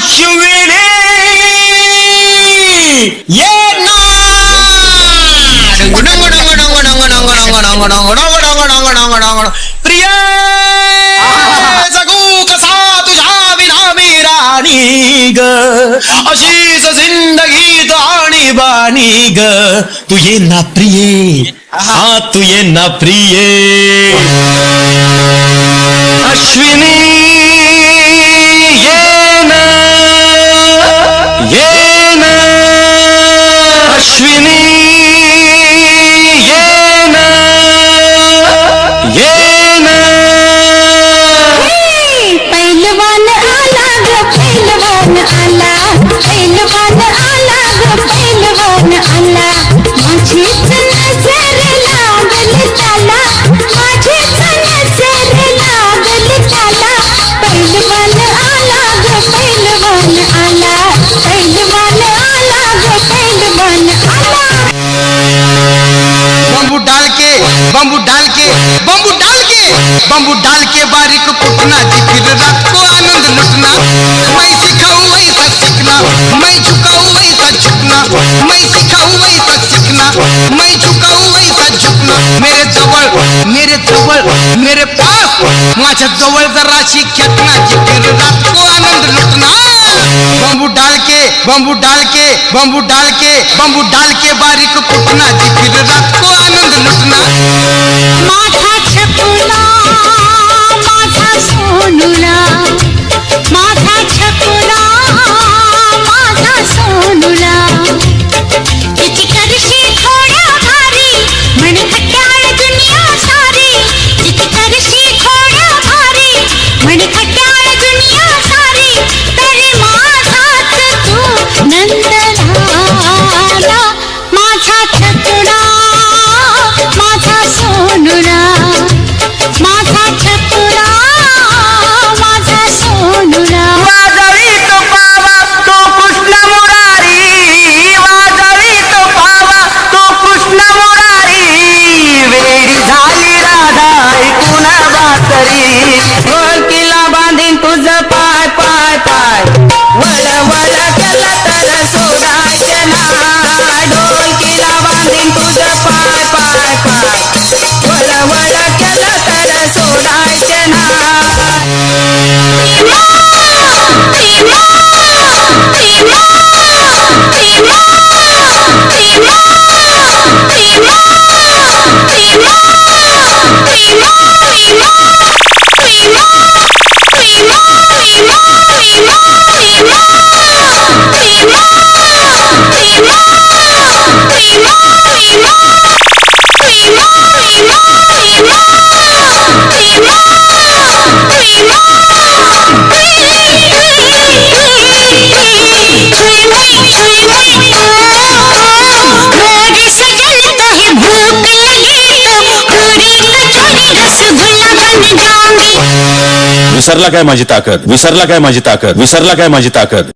अश्विनी ये ना प्रिय जगू कसा तुझ्या विना मी राणी ग अशीच जिंदगीत आणि बाणी ग तू ये ना प्रिये हा तू ये ना प्रिये अश्विनी ये ना अश्विनी ये ना पैलवान आला ग पैलवान आला पैलवान आला ग पैलवान आला माझीच नजर लागल त्याला माझीच नजर लागल त्याला पैलवान आला ग पैलवान आला पैलवान आला ग पैलवान आला बम्बू डाल के बम्बू डाल के बम्बू डाल के बम्बू डाल के बारीक कुटना जी फिर रात को आनंद लुटना मैं सिखाऊं वैसा सीखना मैं झुकाऊं वैसा झुकना मैं सिखाऊं वैसा सीखना मैं झुकाऊं वैसा झुकना मेरे जवळ मेरे पास माझ्या जवळ जराशी खेटना जी फिर रात को आनंद लुटना बम्बू डाल के बम्बू डाल के बम्बू डाल के बम्बू डाल के बारीक कुटना जी फिर रात को आनंद लुटना माझा छकुला माझा सोनुला माझा छकुला माझा सोनुला किती करशी थोड्या भारी म्हण खट्याळ दुनिया सारी किती करशी थोड्या भारी म्हण खट्याळ दुनिया सारी तरी माझाच तू नंदलाला माझा छकुला माझा सोनुला माझा छकुला माझा सोनुला वाजवी तो पावा तो कृष्ण मुरारी वाजवी तो पावा तो कृष्ण मुरारी वेडी झाली राधा ऐकून बातरी ढोलकीला बांधीन तुझं पाय पाय पाय वळ वळ केलं तर सोडायचे नाय ढोलकीला बांधीन तुझं पाय पाय पाय वळ वळ केलं तर सोडायचे नाय विसरला काय माझी ताकद विसरला काय माझी ताकद विसरला काय माझी ताकद